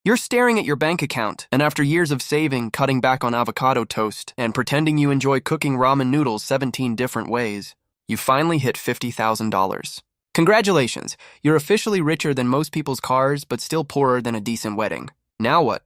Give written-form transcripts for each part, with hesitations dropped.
You're staring at your bank account, and after years of saving, cutting back on avocado toast, and pretending you enjoy cooking ramen noodles 17 different ways, you finally hit $50,000. Congratulations, you're officially richer than most people's cars, but still poorer than a decent wedding. Now what?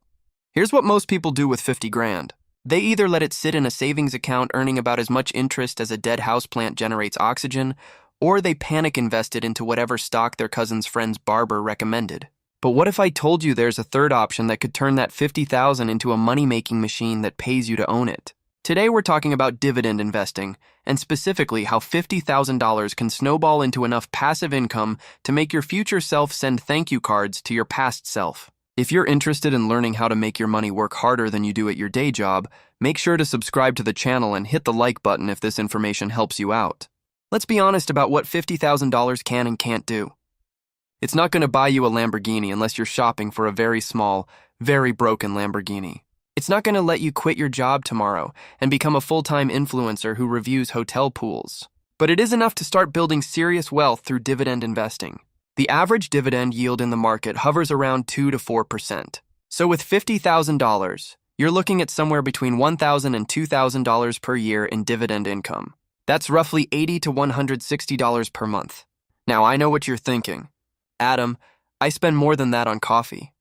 Here's what most people do with 50 grand. They either let it sit in a savings account earning about as much interest as a dead houseplant generates oxygen, or they panic invest it into whatever stock their cousin's friend's barber recommended. But what if I told you there's a third option that could turn that $50,000 into a money-making machine that pays you to own it? Today we're talking about dividend investing, and specifically how $50,000 can snowball into enough passive income to make your future self send thank you cards to your past self. If you're interested in learning how to make your money work harder than you do at your day job, make sure to subscribe to the channel and hit the like button if this information helps you out. Let's be honest about what $50,000 can and can't do. It's not going to buy you a Lamborghini unless you're shopping for a very small, very broken Lamborghini. It's not going to let you quit your job tomorrow and become a full-time influencer who reviews hotel pools. But it is enough to start building serious wealth through dividend investing. The average dividend yield in the market hovers around 2 to 4%. So with $50,000, you're looking at somewhere between $1,000 and $2,000 per year in dividend income. That's roughly $80 to $160 per month. Now I know what you're thinking. Adam, I spend more than that on coffee.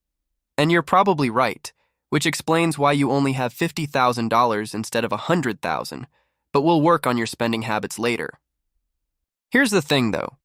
And you're probably right, which explains why you only have $50,000 instead of $100,000, but we'll work on your spending habits later. Here's the thing though,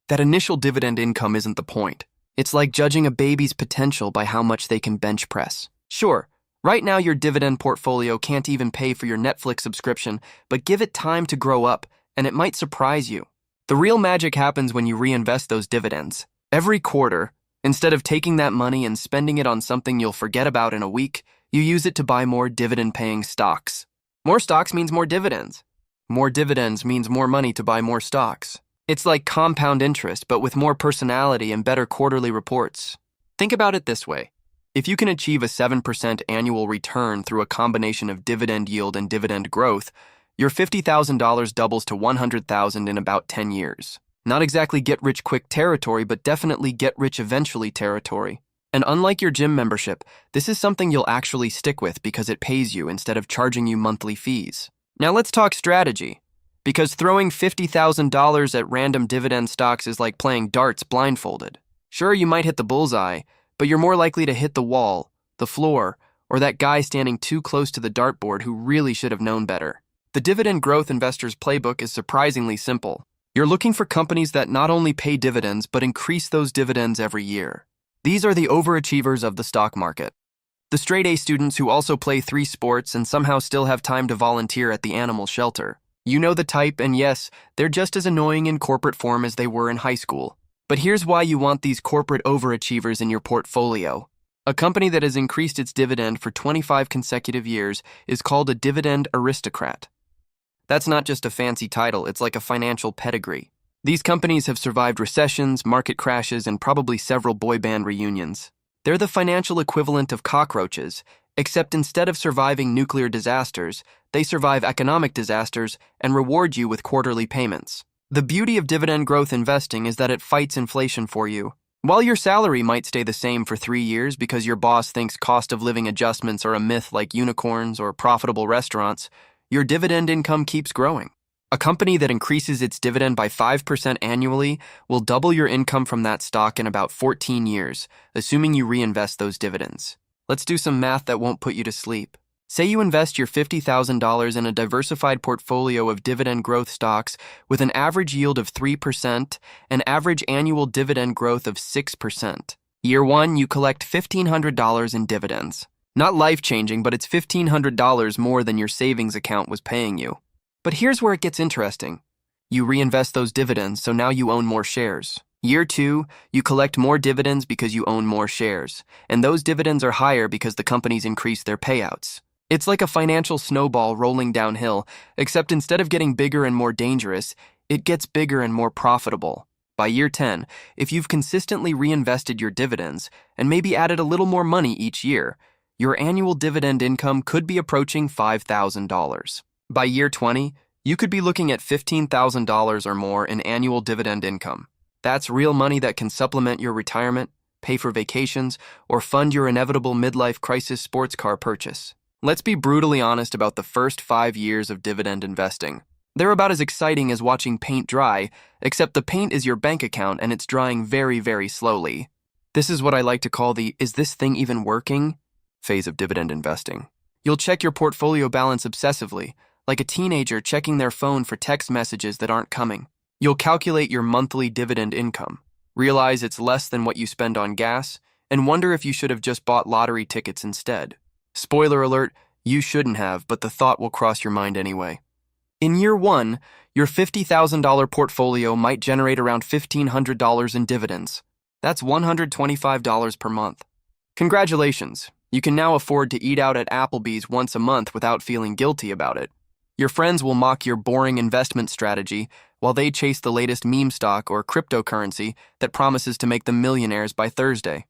that initial dividend income isn't the point. It's like judging a baby's potential by how much they can bench press. Sure, right now your dividend portfolio can't even pay for your Netflix subscription, but give it time to grow up, and it might surprise you. The real magic happens when you reinvest those dividends. Every quarter, instead of taking that money and spending it on something you'll forget about in a week, you use it to buy more dividend-paying stocks. More stocks means more dividends. More dividends means more money to buy more stocks. It's like compound interest, but with more personality and better quarterly reports. Think about it this way. If you can achieve a 7% annual return through a combination of dividend yield and dividend growth, your $50,000 doubles to $100,000 in about 10 years. Not exactly get-rich-quick territory, but definitely get-rich-eventually territory. And unlike your gym membership, this is something you'll actually stick with because it pays you instead of charging you monthly fees. Now let's talk strategy. Because throwing $50,000 at random dividend stocks is like playing darts blindfolded. Sure, you might hit the bullseye, but you're more likely to hit the wall, the floor, or that guy standing too close to the dartboard who really should have known better. The dividend growth investor's playbook is surprisingly simple. You're looking for companies that not only pay dividends, but increase those dividends every year. These are the overachievers of the stock market. The straight-A students who also play 3 sports and somehow still have time to volunteer at the animal shelter. You know the type, and yes, they're just as annoying in corporate form as they were in high school. But here's why you want these corporate overachievers in your portfolio. A company that has increased its dividend for 25 consecutive years is called a dividend aristocrat. That's not just a fancy title, it's like a financial pedigree. These companies have survived recessions, market crashes, and probably several boy band reunions. They're the financial equivalent of cockroaches, except instead of surviving nuclear disasters, they survive economic disasters and reward you with quarterly payments. The beauty of dividend growth investing is that it fights inflation for you. While your salary might stay the same for 3 years because your boss thinks cost of living adjustments are a myth like unicorns or profitable restaurants, your dividend income keeps growing. A company that increases its dividend by 5% annually will double your income from that stock in about 14 years, assuming you reinvest those dividends. Let's do some math that won't put you to sleep. Say you invest your $50,000 in a diversified portfolio of dividend growth stocks with an average yield of 3%, and average annual dividend growth of 6%. Year 1, you collect $1,500 in dividends. Not life-changing, but it's $1,500 more than your savings account was paying you. But here's where it gets interesting. You reinvest those dividends, so now you own more shares. Year 2, you collect more dividends because you own more shares, and those dividends are higher because the companies increase their payouts. It's like a financial snowball rolling downhill, except instead of getting bigger and more dangerous, it gets bigger and more profitable. By year 10, if you've consistently reinvested your dividends and maybe added a little more money each year, your annual dividend income could be approaching $5,000. By year 20, you could be looking at $15,000 or more in annual dividend income. That's real money that can supplement your retirement, pay for vacations, or fund your inevitable midlife crisis sports car purchase. Let's be brutally honest about the first 5 years of dividend investing. They're about as exciting as watching paint dry, except the paint is your bank account and it's drying very, very slowly. This is what I like to call the "is this thing even working?" phase of dividend investing. You'll check your portfolio balance obsessively, like a teenager checking their phone for text messages that aren't coming. You'll calculate your monthly dividend income, realize it's less than what you spend on gas, and wonder if you should have just bought lottery tickets instead. Spoiler alert, you shouldn't have, but the thought will cross your mind anyway. In year 1, your $50,000 portfolio might generate around $1,500 in dividends. That's $125 per month. Congratulations, you can now afford to eat out at Applebee's once a month without feeling guilty about it. Your friends will mock your boring investment strategy while they chase the latest meme stock or cryptocurrency that promises to make them millionaires by Thursday.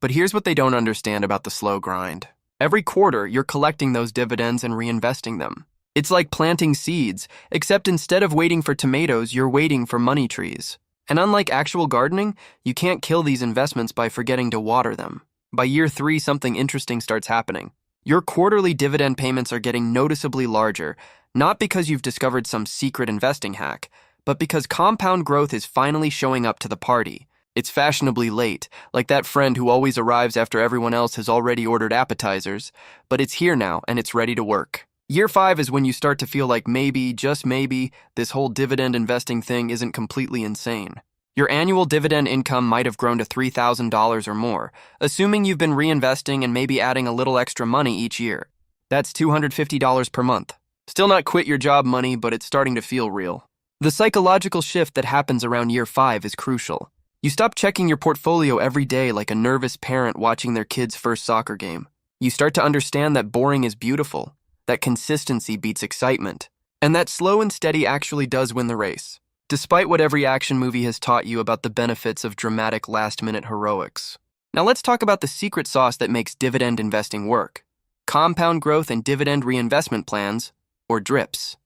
But here's what they don't understand about the slow grind. Every quarter, you're collecting those dividends and reinvesting them. It's like planting seeds, except instead of waiting for tomatoes, you're waiting for money trees. And unlike actual gardening, you can't kill these investments by forgetting to water them. By year 3, something interesting starts happening. Your quarterly dividend payments are getting noticeably larger, not because you've discovered some secret investing hack, but because compound growth is finally showing up to the party. It's fashionably late, like that friend who always arrives after everyone else has already ordered appetizers, but it's here now and it's ready to work. Year 5 is when you start to feel like maybe, just maybe, this whole dividend investing thing isn't completely insane. Your annual dividend income might have grown to $3,000 or more, assuming you've been reinvesting and maybe adding a little extra money each year. That's $250 per month. Still not quit your job money, but it's starting to feel real. The psychological shift that happens around year 5 is crucial. You stop checking your portfolio every day like a nervous parent watching their kid's first soccer game. You start to understand that boring is beautiful, that consistency beats excitement, and that slow and steady actually does win the race, despite what every action movie has taught you about the benefits of dramatic last-minute heroics. Now let's talk about the secret sauce that makes dividend investing work: compound growth and dividend reinvestment plans, or DRIPs.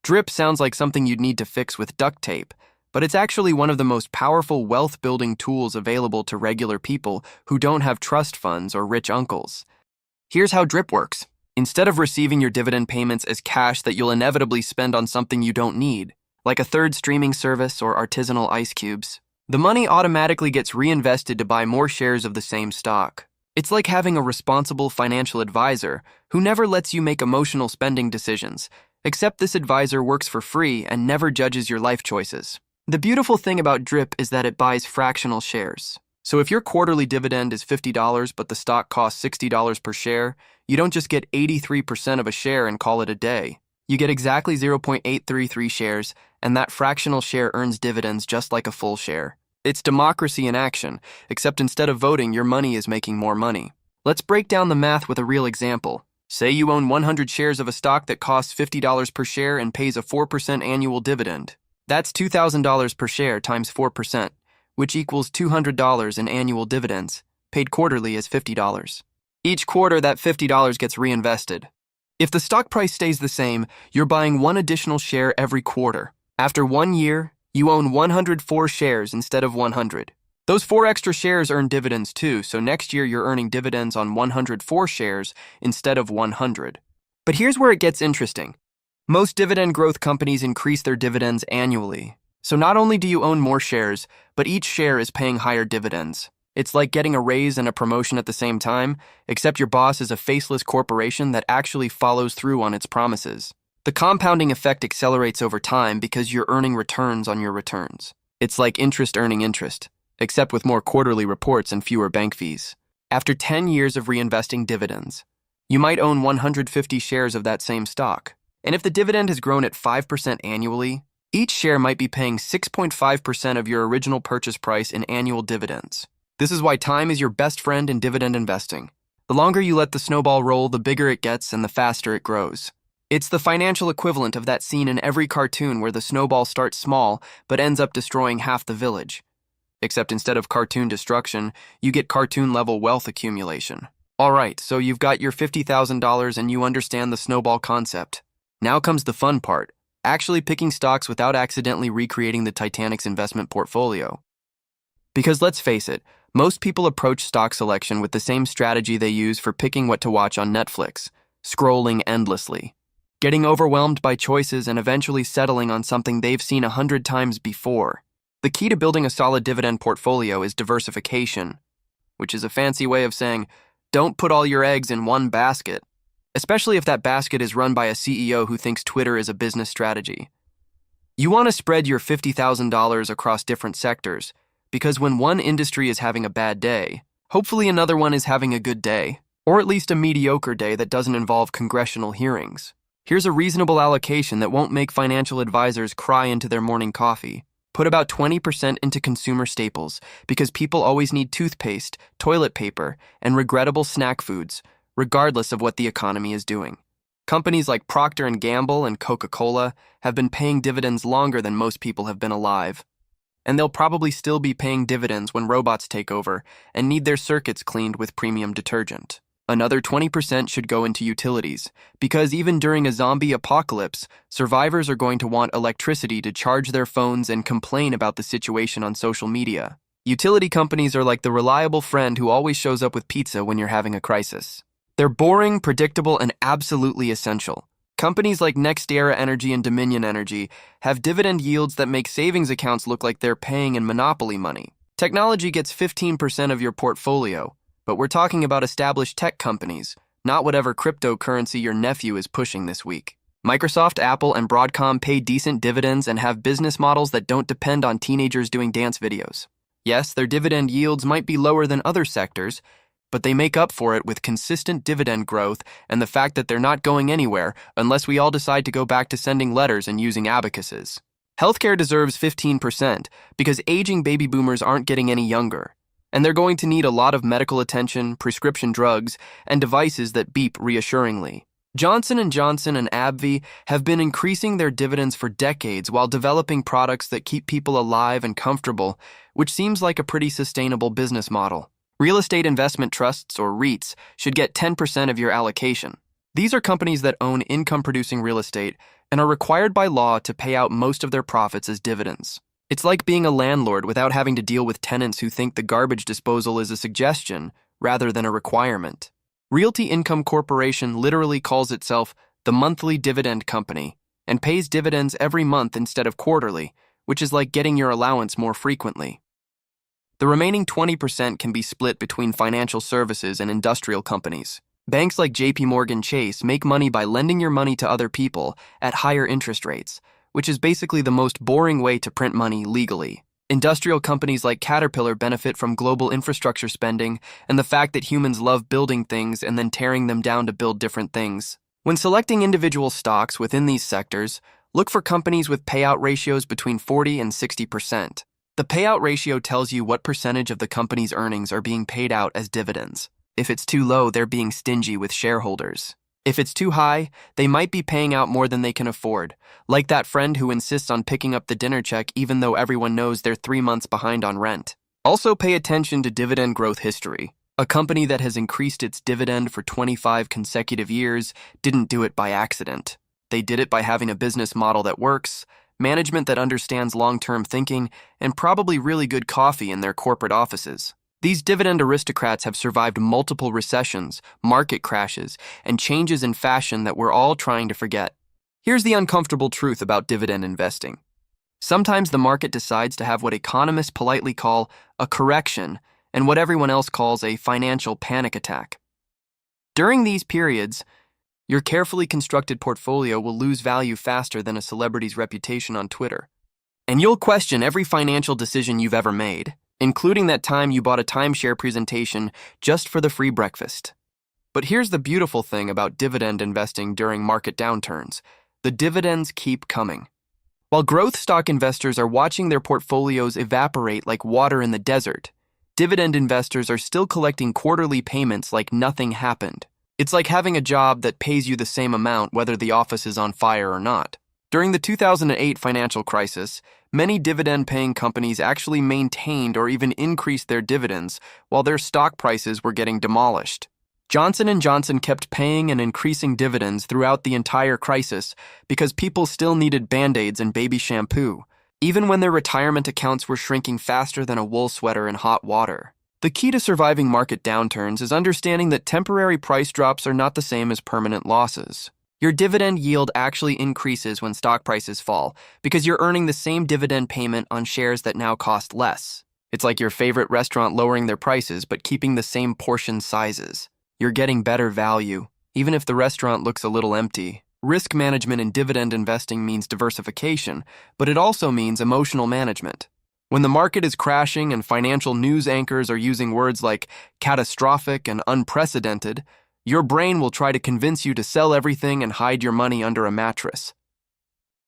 DRIP sounds like something you'd need to fix with duct tape, but it's actually one of the most powerful wealth-building tools available to regular people who don't have trust funds or rich uncles. Here's how DRIP works. Instead of receiving your dividend payments as cash that you'll inevitably spend on something you don't need, like a third streaming service or artisanal ice cubes, the money automatically gets reinvested to buy more shares of the same stock. It's like having a responsible financial advisor who never lets you make emotional spending decisions, except this advisor works for free and never judges your life choices. The beautiful thing about DRIP is that it buys fractional shares. So if your quarterly dividend is $50 but the stock costs $60 per share, you don't just get 83% of a share and call it a day. You get exactly 0.833 shares, and that fractional share earns dividends just like a full share. It's democracy in action, except instead of voting, your money is making more money. Let's break down the math with a real example. Say you own 100 shares of a stock that costs $50 per share and pays a 4% annual dividend. That's $2,000 per share times 4%, which equals $200 in annual dividends, paid quarterly as $50. Each quarter, that $50 gets reinvested. If the stock price stays the same, you're buying one additional share every quarter. After 1 year, you own 104 shares instead of 100. Those 4 extra shares earn dividends too, so next year you're earning dividends on 104 shares instead of 100. But here's where it gets interesting. Most dividend growth companies increase their dividends annually. So not only do you own more shares, but each share is paying higher dividends. It's like getting a raise and a promotion at the same time, except your boss is a faceless corporation that actually follows through on its promises. The compounding effect accelerates over time because you're earning returns on your returns. It's like interest earning interest, except with more quarterly reports and fewer bank fees. After 10 years of reinvesting dividends, you might own 150 shares of that same stock. And if the dividend has grown at 5% annually, each share might be paying 6.5% of your original purchase price in annual dividends. This is why time is your best friend in dividend investing. The longer you let the snowball roll, the bigger it gets and the faster it grows. It's the financial equivalent of that scene in every cartoon where the snowball starts small but ends up destroying half the village. Except instead of cartoon destruction, you get cartoon-level wealth accumulation. All right, so you've got your $50,000 and you understand the snowball concept. Now comes the fun part, actually picking stocks without accidentally recreating the Titanic's investment portfolio. Because let's face it, Most people approach stock selection with the same strategy they use for picking what to watch on Netflix, scrolling endlessly, getting overwhelmed by choices and eventually settling on something they've seen 100 times before. The key to building a solid dividend portfolio is diversification, which is a fancy way of saying, don't put all your eggs in one basket, especially if that basket is run by a CEO who thinks Twitter is a business strategy. You want to spread your $50,000 across different sectors, because when one industry is having a bad day, hopefully another one is having a good day, or at least a mediocre day that doesn't involve congressional hearings. Here's a reasonable allocation that won't make financial advisors cry into their morning coffee. Put about 20% into consumer staples, because people always need toothpaste, toilet paper, and regrettable snack foods, regardless of what the economy is doing. Companies like Procter & Gamble and Coca-Cola have been paying dividends longer than most people have been alive. And they'll probably still be paying dividends when robots take over and need their circuits cleaned with premium detergent. Another 20% should go into utilities, because even during a zombie apocalypse, survivors are going to want electricity to charge their phones and complain about the situation on social media. Utility companies are like the reliable friend who always shows up with pizza when you're having a crisis. They're boring, predictable, and absolutely essential. Companies like NextEra Energy and Dominion Energy have dividend yields that make savings accounts look like they're paying in monopoly money. Technology gets 15% of your portfolio, but we're talking about established tech companies, not whatever cryptocurrency your nephew is pushing this week. Microsoft, Apple, and Broadcom pay decent dividends and have business models that don't depend on teenagers doing dance videos. Yes, their dividend yields might be lower than other sectors, but they make up for it with consistent dividend growth and the fact that they're not going anywhere unless we all decide to go back to sending letters and using abacuses. Healthcare deserves 15% because aging baby boomers aren't getting any younger, and they're going to need a lot of medical attention, prescription drugs, and devices that beep reassuringly. Johnson & Johnson and AbbVie have been increasing their dividends for decades while developing products that keep people alive and comfortable, which seems like a pretty sustainable business model. Real estate investment trusts, or REITs, should get 10% of your allocation. These are companies that own income-producing real estate and are required by law to pay out most of their profits as dividends. It's like being a landlord without having to deal with tenants who think the garbage disposal is a suggestion rather than a requirement. Realty Income Corporation literally calls itself the monthly dividend company and pays dividends every month instead of quarterly, which is like getting your allowance more frequently. The remaining 20% can be split between financial services and industrial companies. Banks like JP Chase make money by lending your money to other people at higher interest rates, which is basically the most boring way to print money legally. Industrial companies like Caterpillar benefit from global infrastructure spending and the fact that humans love building things and then tearing them down to build different things. When selecting individual stocks within these sectors, look for companies with payout ratios between 40 and 60%. The payout ratio tells you what percentage of the company's earnings are being paid out as dividends. If it's too low, they're being stingy with shareholders. If it's too high, they might be paying out more than they can afford, like that friend who insists on picking up the dinner check even though everyone knows they're 3 months behind on rent. Also pay attention to dividend growth history. A company that has increased its dividend for 25 consecutive years didn't do it by accident. They did it by having a business model that works, management that understands long-term thinking, and probably really good coffee in their corporate offices. These dividend aristocrats have survived multiple recessions, market crashes, and changes in fashion that we're all trying to forget. Here's the uncomfortable truth about dividend investing. Sometimes the market decides to have what economists politely call a correction and what everyone else calls a financial panic attack. During these periods, your carefully constructed portfolio will lose value faster than a celebrity's reputation on Twitter. And you'll question every financial decision you've ever made, including that time you bought a timeshare presentation just for the free breakfast. But here's the beautiful thing about dividend investing during market downturns. The dividends keep coming. While growth stock investors are watching their portfolios evaporate like water in the desert, dividend investors are still collecting quarterly payments like nothing happened. It's like having a job that pays you the same amount whether the office is on fire or not. During the 2008 financial crisis, many dividend-paying companies actually maintained or even increased their dividends while their stock prices were getting demolished. Johnson & Johnson kept paying and increasing dividends throughout the entire crisis because people still needed Band-Aids and baby shampoo, even when their retirement accounts were shrinking faster than a wool sweater in hot water. The key to surviving market downturns is understanding that temporary price drops are not the same as permanent losses. Your dividend yield actually increases when stock prices fall because you're earning the same dividend payment on shares that now cost less. It's like your favorite restaurant lowering their prices but keeping the same portion sizes. You're getting better value, even if the restaurant looks a little empty. Risk management in dividend investing means diversification, but it also means emotional management. When the market is crashing and financial news anchors are using words like catastrophic and unprecedented, your brain will try to convince you to sell everything and hide your money under a mattress.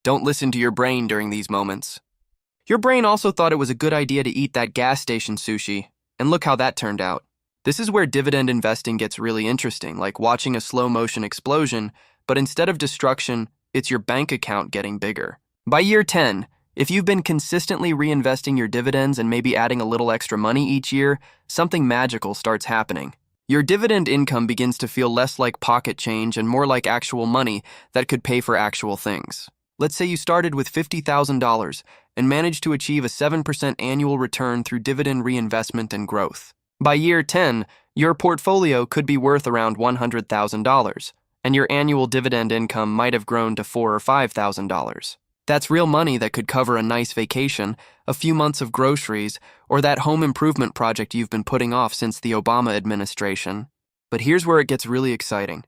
Don't listen to your brain during these moments. Your brain also thought it was a good idea to eat that gas station sushi, and look how that turned out. This is where dividend investing gets really interesting, like watching a slow-motion explosion, but instead of destruction, it's your bank account getting bigger. By year 10, if you've been consistently reinvesting your dividends and maybe adding a little extra money each year, something magical starts happening. Your dividend income begins to feel less like pocket change and more like actual money that could pay for actual things. Let's say you started with $50,000 and managed to achieve a 7% annual return through dividend reinvestment and growth. By year 10, your portfolio could be worth around $100,000, and your annual dividend income might have grown to $4,000 or $5,000. That's real money that could cover a nice vacation, a few months of groceries, or that home improvement project you've been putting off since the Obama administration. But here's where it gets really exciting.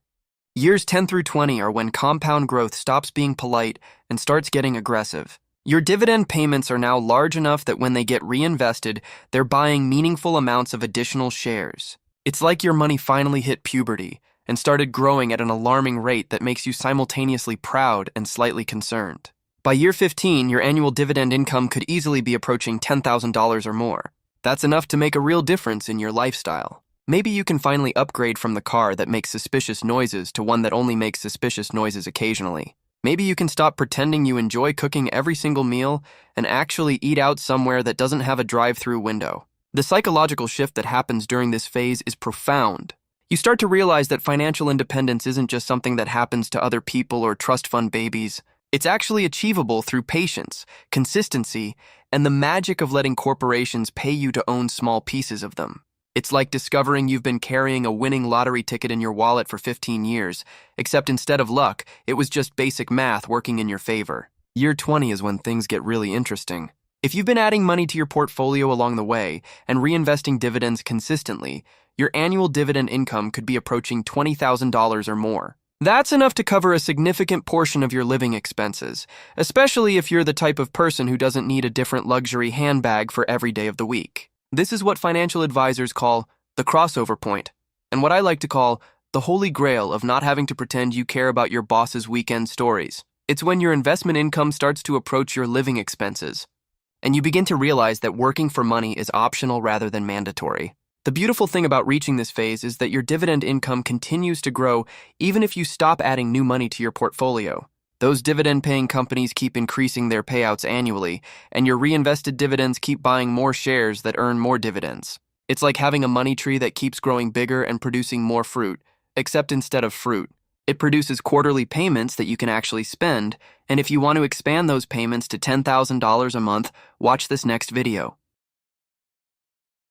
Years 10 through 20 are when compound growth stops being polite and starts getting aggressive. Your dividend payments are now large enough that when they get reinvested, they're buying meaningful amounts of additional shares. It's like your money finally hit puberty and started growing at an alarming rate that makes you simultaneously proud and slightly concerned. By year 15, your annual dividend income could easily be approaching $10,000 or more. That's enough to make a real difference in your lifestyle. Maybe you can finally upgrade from the car that makes suspicious noises to one that only makes suspicious noises occasionally. Maybe you can stop pretending you enjoy cooking every single meal and actually eat out somewhere that doesn't have a drive-through window. The psychological shift that happens during this phase is profound. You start to realize that financial independence isn't just something that happens to other people or trust fund babies. It's actually achievable through patience, consistency, and the magic of letting corporations pay you to own small pieces of them. It's like discovering you've been carrying a winning lottery ticket in your wallet for 15 years, except instead of luck, it was just basic math working in your favor. Year 20 is when things get really interesting. If you've been adding money to your portfolio along the way and reinvesting dividends consistently, your annual dividend income could be approaching $20,000 or more. That's enough to cover a significant portion of your living expenses, especially if you're the type of person who doesn't need a different luxury handbag for every day of the week. This is what financial advisors call the crossover point, and what I like to call the holy grail of not having to pretend you care about your boss's weekend stories. It's when your investment income starts to approach your living expenses, and you begin to realize that working for money is optional rather than mandatory. The beautiful thing about reaching this phase is that your dividend income continues to grow even if you stop adding new money to your portfolio. Those dividend-paying companies keep increasing their payouts annually, and your reinvested dividends keep buying more shares that earn more dividends. It's like having a money tree that keeps growing bigger and producing more fruit, except instead of fruit, it produces quarterly payments that you can actually spend, and if you want to expand those payments to $10,000 a month, watch this next video.